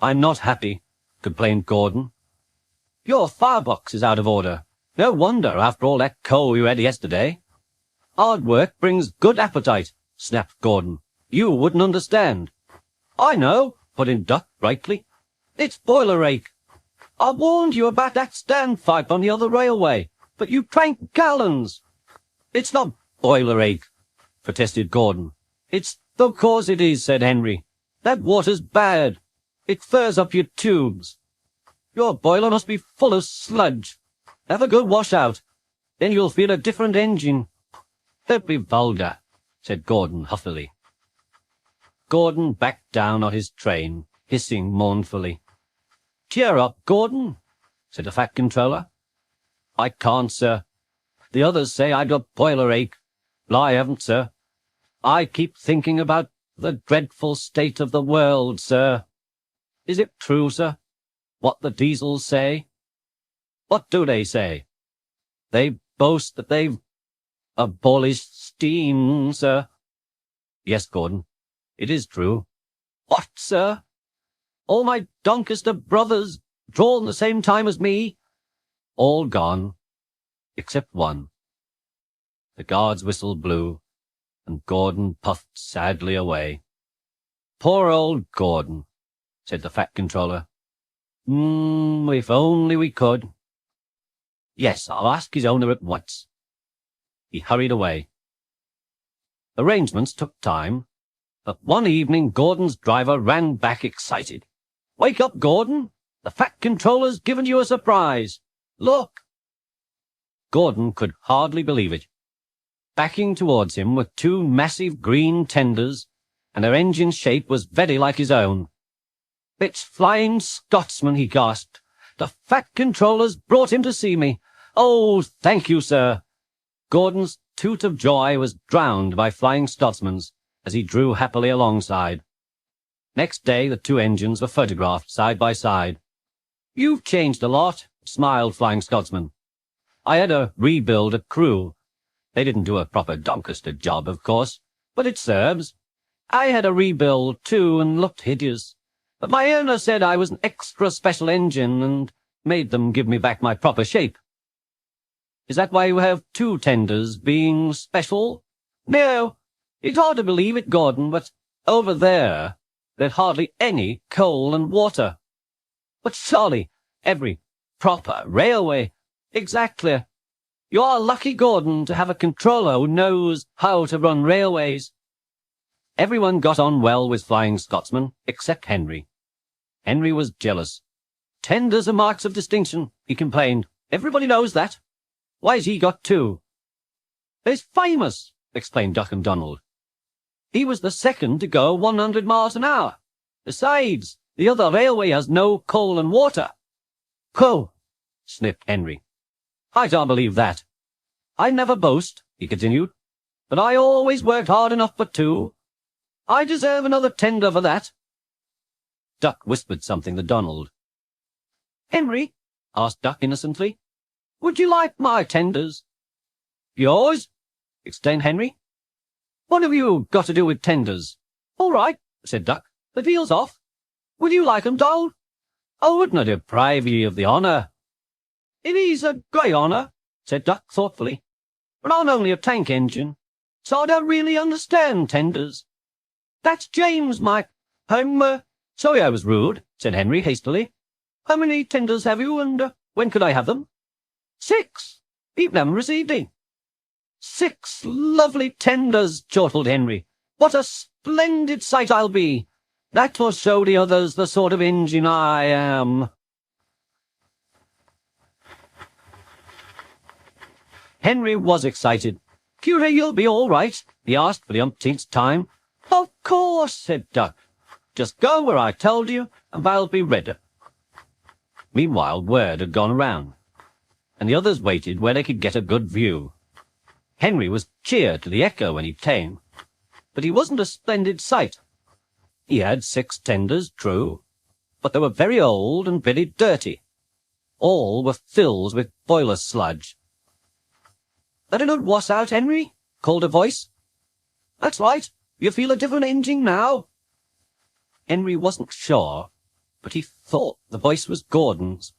I'm not happy, complained Gordon. Your firebox is out of order. No wonder after all that coal you had yesterday. Hard work brings good appetite, snapped Gordon. You wouldn't understand. I know, put in Duck brightly. It's boiler ache. I warned you about that standpipe on the other railway, but you drank gallons. It's not boiler ache, protested Gordon. It's of course it is, said Henry. That water's bad. It furs up your tubes. Your boiler must be full of sludge. Have a good wash out. Then you'll feel a different engine. Don't be vulgar, said Gordon huffily. Gordon backed down on his train, hissing mournfully. Cheer up, Gordon, said the Fat Controller. I can't, sir. The others say I've got boiler ache. Well, I haven't, sir. I keep thinking about the dreadful state of the world, sir. Is it true, sir, what the diesels say? What do they say? They boast that they've abolished steam, sir. Yes, Gordon, it is true. What, sir? All my Doncaster brothers drawn the same time as me? All gone, except one. The guard's whistle blew, and Gordon puffed sadly away. Poor old Gordon, said the Fat Controller. If only we could. Yes, I'll ask his owner at once. He hurried away. Arrangements took time, but one evening Gordon's driver ran back excited. Wake up, Gordon! The Fat Controller's given you a surprise. Look! Gordon could hardly believe it. Backing towards him were two massive green tenders, and their engine shape was very like his own. It's Flying Scotsman, he gasped. The Fat Controller's brought him to see me. Oh, thank you, sir. Gordon's toot of joy was drowned by Flying Scotsman's as he drew happily alongside. Next day the two engines were photographed side by side. You've changed a lot, smiled Flying Scotsman. I had to rebuild a crew. They didn't do a proper Doncaster job, of course, but it serves. I had a rebuild, too, and looked hideous. But my owner said I was an extra special engine and made them give me back my proper shape. Is that why you have two tenders, being special? No, it's hard to believe it, Gordon, but over there, there's hardly any coal and water. But surely every proper railway. Exactly. You are lucky, Gordon, to have a controller who knows how to run railways. Everyone got on well with Flying Scotsman, except Henry. Henry was jealous. Tenders are marks of distinction, he complained. Everybody knows that. Why's he got two? He's famous, explained Duck and Donald. He was the second to go 100 miles an hour. Besides, the other railway has no coal and water. Pooh, sniffed Henry. I don't believe that. I never boast, he continued, but I always worked hard enough for two. I deserve another tender for that. Duck whispered something to Donald. Henry, asked Duck innocently, would you like my tenders? Yours? Exclaimed Henry. What have you got to do with tenders? All right, said Duck. The deal's off. Would you like 'em, Donald? I wouldn't I deprive ye of the honour. It is a great honour, said Duck thoughtfully, but I'm only a tank engine, so I don't really understand tenders. That's James, Mike. I'm, sorry I was rude, said Henry hastily. How many tenders have you, and when could I have them? 6. People haven't received any. 6 lovely tenders, chortled Henry. What a splendid sight I'll be. That will show the others the sort of engine I am. Henry was excited. Curate, you'll be all right, he asked for the umpteenth time. Of course, said Duck. Just go where I told you, and I'll be ready. Meanwhile, word had gone around, and the others waited where they could get a good view. Henry was cheered to the echo when he came, but he wasn't a splendid sight. He had 6 tenders, true, but they were very old and very dirty. All were filled with boiler sludge. That a good wash out, Henry? Called a voice. That's right. You feel a different engine now? Henry wasn't sure, but he thought the voice was Gordon's.